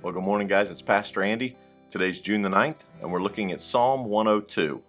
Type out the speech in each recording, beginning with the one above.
Well, good morning, guys. It's Pastor Andy. Today's June the 9th, and we're looking at Psalm 102.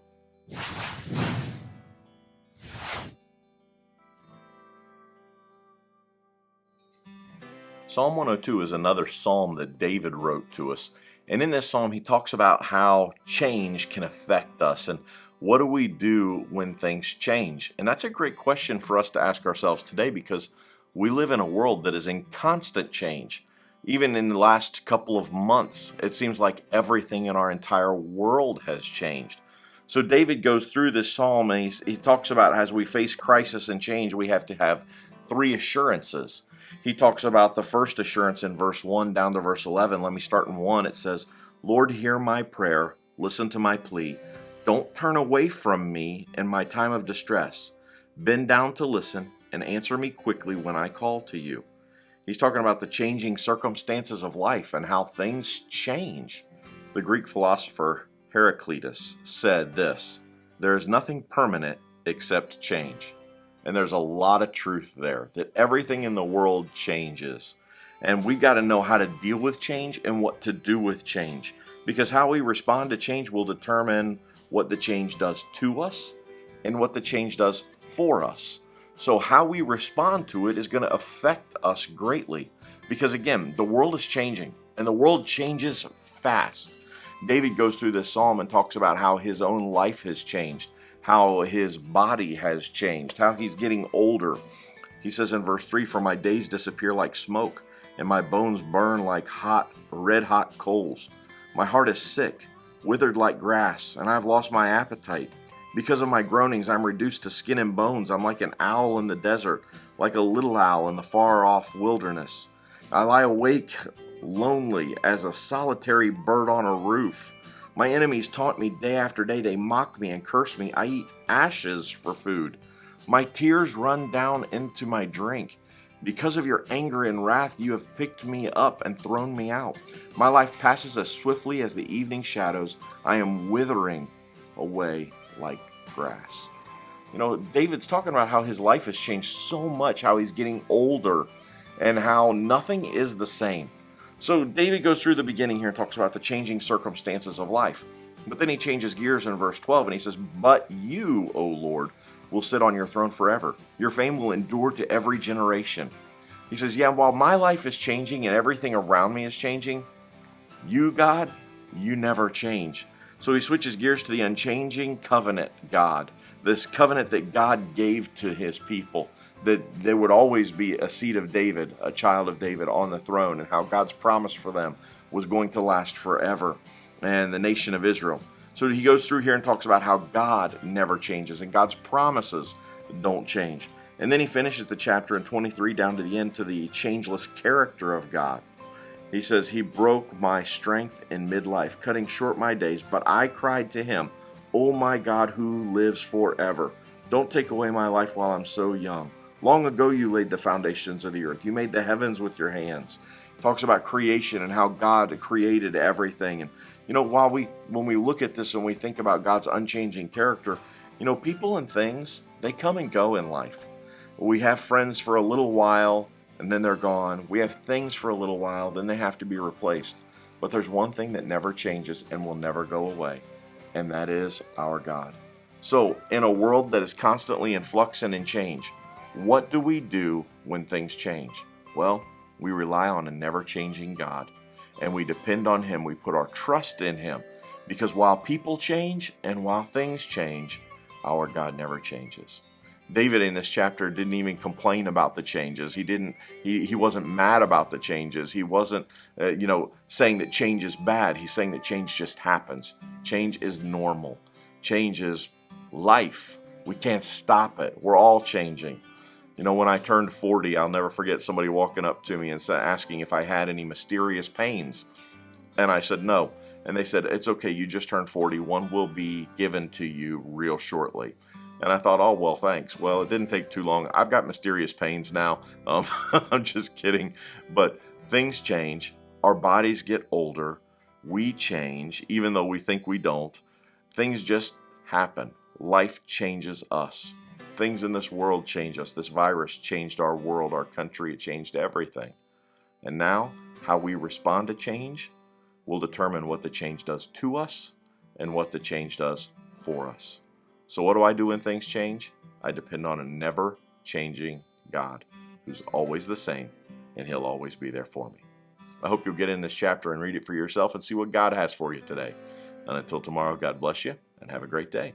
Psalm 102 is another psalm that David wrote to us. And in this psalm, he talks about how change can affect us and what do we do when things change. And that's a great question for us to ask ourselves today because we live in a world that is in constant change. Even in the last couple of months, it seems like everything in our entire world has changed. So David goes through this psalm and he talks about as we face crisis and change, we have to have three assurances. He talks about the first assurance in verse 1 down to verse 11. Let me start in 1. It says, Lord, hear my prayer. Listen to my plea. Don't turn away from me in my time of distress. Bend down to listen and answer me quickly when I call to you. He's talking about the changing circumstances of life and how things change. The Greek philosopher Heraclitus said this, there is nothing permanent except change. And there's a lot of truth there, that everything in the world changes. And we've got to know how to deal with change and what to do with change. Because how we respond to change will determine what the change does to us and what the change does for us. So how we respond to it is going to affect us greatly. Because again, the world is changing and the world changes fast. David goes through this psalm and talks about how his own life has changed, how his body has changed, how he's getting older. He says in verse 3, for my days disappear like smoke and my bones burn like red hot coals. My heart is sick, withered like grass, and I've lost my appetite. Because of my groanings, I'm reduced to skin and bones. I'm like an owl in the desert, like a little owl in the far-off wilderness. I lie awake, lonely as a solitary bird on a roof. My enemies taunt me day after day. They mock me and curse me. I eat ashes for food. My tears run down into my drink. Because of your anger and wrath, you have picked me up and thrown me out. My life passes as swiftly as the evening shadows. I am withering away like grass. You know, David's talking about how his life has changed so much, how he's getting older, and how nothing is the same. So David goes through the beginning here and talks about the changing circumstances of life. But then he changes gears in verse 12 and he says, but you, O Lord, will sit on your throne forever. Your fame will endure to every generation. He says, yeah, while my life is changing and everything around me is changing, you, God, you never change. So he switches gears to the unchanging covenant God, this covenant that God gave to his people, that there would always be a seed of David, a child of David on the throne, and how God's promise for them was going to last forever, and the nation of Israel. So he goes through here and talks about how God never changes, and God's promises don't change. And then he finishes the chapter in 23 down to the end to the changeless character of God. He says, he broke my strength in midlife, cutting short my days, but I cried to him, oh my God, who lives forever. Don't take away my life while I'm so young. Long ago you laid the foundations of the earth. You made the heavens with your hands. He talks about creation and how God created everything. And you know, when we look at this and we think about God's unchanging character, you know, people and things, they come and go in life. We have friends for a little while, and then they're gone. We have things for a little while, then they have to be replaced. But there's one thing that never changes and will never go away, and that is our God. So, in a world that is constantly in flux and in change, what do we do when things change? Well, we rely on a never-changing God, and we depend on Him. We put our trust in Him, because while people change and while things change, our God never changes. David in this chapter didn't even complain about the changes. He wasn't mad about the changes. He wasn't, saying that change is bad. He's saying that change just happens. Change is normal. Change is life. We can't stop it. We're all changing. You know, when I turned 40, I'll never forget somebody walking up to me and asking if I had any mysterious pains. And I said no. And they said, it's okay, you just turned 40. One will be given to you real shortly. And I thought, oh, well, thanks. Well, it didn't take too long. I've got mysterious pains now. I'm just kidding. But things change. Our bodies get older. We change, even though we think we don't. Things just happen. Life changes us. Things in this world change us. This virus changed our world, our country. It changed everything. And now how we respond to change will determine what the change does to us and what the change does for us. So what do I do when things change? I depend on a never changing God who's always the same, and he'll always be there for me. I hope you'll get in this chapter and read it for yourself and see what God has for you today. And until tomorrow, God bless you and have a great day.